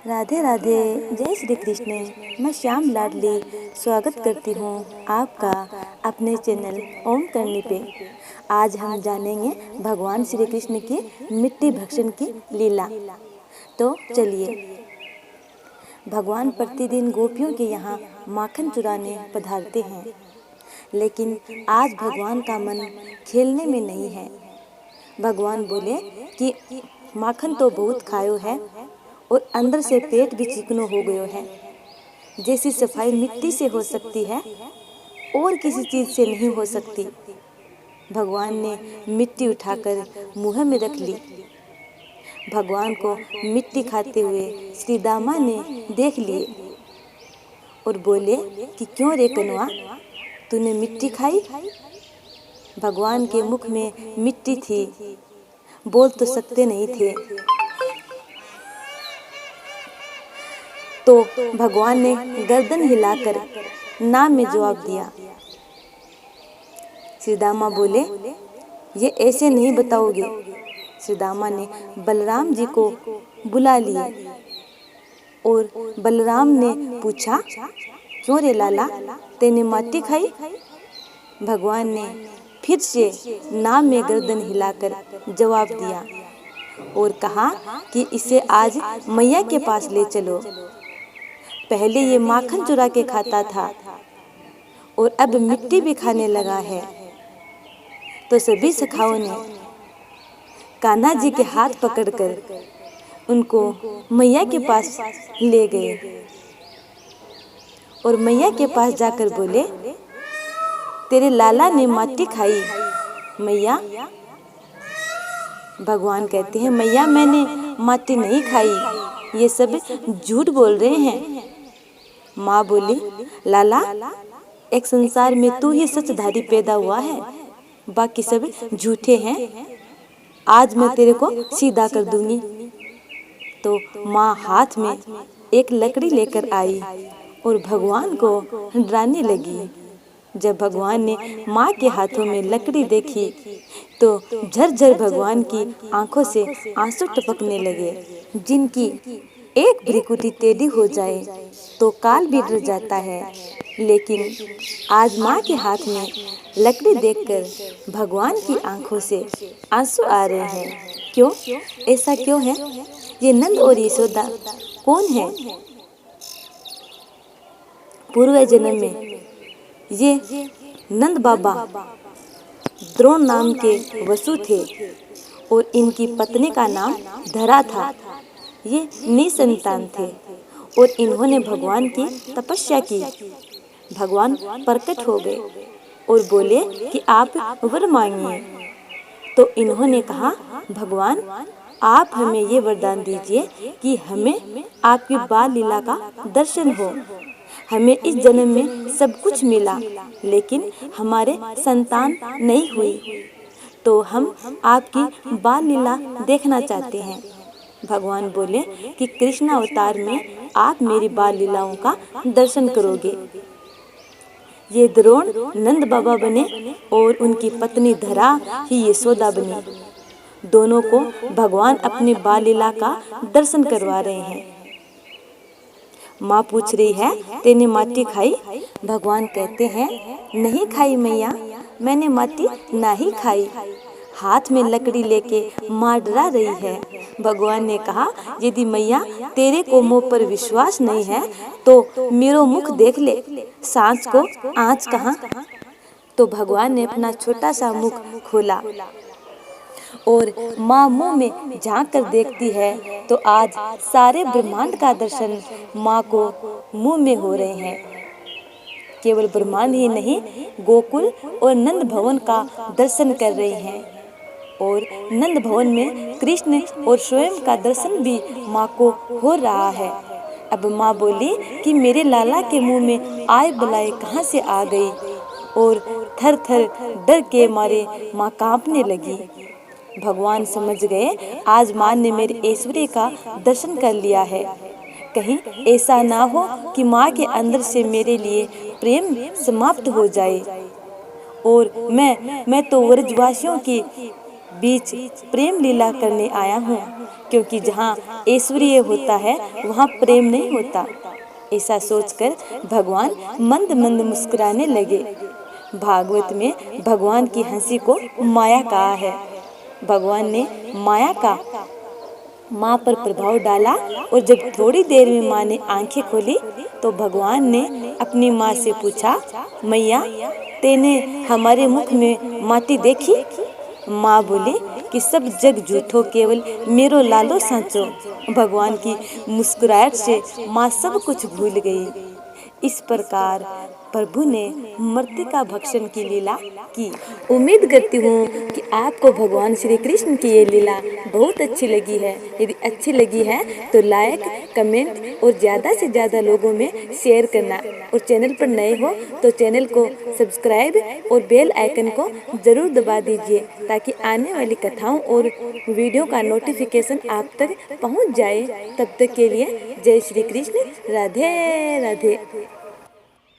राधे राधे। जय श्री कृष्ण। मैं श्याम लाडली स्वागत करती हूँ आपका अपने चैनल ओम करनी पे। आज हम जानेंगे भगवान श्री कृष्ण की मिट्टी भक्षण की लीला। तो चलिए। भगवान प्रतिदिन गोपियों के यहाँ माखन चुराने पधारते हैं, लेकिन आज भगवान का मन खेलने में नहीं है। भगवान बोले कि माखन तो बहुत खायो है और अंदर से पेट भी चिकनो हो गयो है। जैसी सफाई मिट्टी से हो सकती है और किसी चीज से नहीं हो सकती। भगवान ने मिट्टी उठाकर मुंह में रख ली। भगवान को मिट्टी खाते हुए श्री दामा ने देख लिए और बोले कि क्यों रे कनवा, तूने मिट्टी खाई? भगवान के मुख में मिट्टी थी, बोल तो सकते नहीं थे। तो भगवान ने गर्दन हिलाकर ना में जवाब दिया। श्री दामा बोले, ये ऐसे नहीं बताओगे। श्री दामा ने बलराम जी को बुला लिया और बलराम ने पूछा, क्यों रे लाला, तेने माटी खाई? भगवान ने फिर से नाम में गर्दन हिलाकर जवाब दिया और कहा कि इसे आज मैया के पास ले चलो। पहले ये माखन चुरा के खाता था और अब मिट्टी भी खाने लगा है। तो सभी सखाओं ने कान्हा जी के हाथ पकड़कर उनको मैया के पास ले गए और मैया के पास जाकर बोले, तेरे लाला ने माटी खाई मैया। भगवान कहते हैं, मैया मैंने माटी नहीं खाई, ये सब झूठ बोल रहे हैं। माँ बोली, लाला, एक संसार में तू ही सचधारी पैदा हुआ है, बाकी सब झूठे हैं। आज मैं तेरे को सीधा कर दूंगी। तो माँ हाथ में एक लकड़ी लेकर आई और भगवान को डराने लगी। जब भगवान ने माँ के हाथों में लकड़ी देखी तो झरझर भगवान की आंखों से आंसू टपकने लगे। जिनकी एक भ्रिकुटी टेढ़ी हो जाए तो काल भी डर जाता है, लेकिन आज माँ के हाथ में लकड़ी देखकर भगवान की आंखों से आंसू आ रहे हैं। क्यों? ऐसा क्यों है? ये नंद और यशोदा कौन है? पूर्व जन्म में ये नंद बाबा द्रोण नाम के वसु थे और इनकी पत्नी का नाम धरा था। ये निसंतान थे और इन्होंने भगवान की तपस्या की। भगवान प्रकट हो गए और बोले कि आप वर मांगिए। तो इन्होंने कहा, भगवान आप हमें ये वरदान दीजिए कि हमें आपकी बाल लीला का दर्शन हो। हमें इस जन्म में सब कुछ मिला, लेकिन हमारे संतान नहीं हुई, तो हम आपकी बाल लीला देखना चाहते हैं। भगवान बोले कि कृष्ण अवतार में आप मेरी बाल लीलाओं का दर्शन करोगे। ये द्रोण नंद बाबा बने और उनकी पत्नी धरा ही यशोदा बनी। दोनों को भगवान अपनी बाल लीला का दर्शन करवा रहे हैं। माँ पूछ रही है, तेने माटी खाई? भगवान कहते हैं, नहीं खाई मैया, मैंने माटी नहीं खाई। हाथ में लकड़ी लेके माँ डरा रही है। भगवान ने कहा, यदि मैया तेरे को मुँह पर विश्वास नहीं है तो मेरो मुख देख ले, सांस को आँच कहाँ? तो भगवान ने अपना छोटा सा मुख खोला और माँ मुँह में झांक कर देखती है तो आज सारे ब्रह्मांड का दर्शन माँ को मुँह में हो रहे हैं। केवल ब्रह्मांड ही नहीं, गोकुल और नंद भवन का दर्शन कर रहे हैं और नंद भवन में कृष्ण और स्वयं का दर्शन भी माँ को हो रहा है। अब माँ बोली कि मेरे लाला के मुंह में आए बुलाए कहाँ से आ गई, और थर थर डर के मारे माँ कांपने लगी। भगवान समझ गए, आज माँ ने मेरे ऐश्वर्य का दर्शन कर लिया है। कहीं ऐसा ना हो कि माँ के अंदर से मेरे लिए प्रेम समाप्त हो जाए और मैं तो व्रजवासियों की बीच प्रेम लीला करने आया हूँ, क्योंकि जहाँ ऐश्वर्य होता है वहाँ प्रेम नहीं होता। ऐसा सोचकर भगवान मंद मंद मुस्कुराने लगे। भागवत में भगवान की हंसी को माया कहा है। भगवान ने माया का माँ पर प्रभाव डाला और जब थोड़ी देर में माँ ने आंखें खोली तो भगवान ने अपनी माँ से पूछा, मैया तेने हमारे मुख में माटी देखी? माँ बोली कि सब जग झूठो केवल मेरो लालो सांचो। भगवान की मुस्कुराहट से माँ सब कुछ भूल गई। इस प्रकार प्रभु ने मृतिका भक्षण की लीला की। उम्मीद करती हूँ कि आपको भगवान श्री कृष्ण की ये लीला बहुत अच्छी लगी है। यदि अच्छी लगी है तो लाइक, कमेंट और ज़्यादा से ज़्यादा लोगों में शेयर करना। और चैनल पर नए हो तो चैनल को सब्सक्राइब और बेल आइकन को ज़रूर दबा दीजिए, ताकि आने वाली कथाओं और वीडियो का नोटिफिकेशन आप तक पहुँच जाए। तब तक के लिए जय श्री कृष्ण, राधे राधे।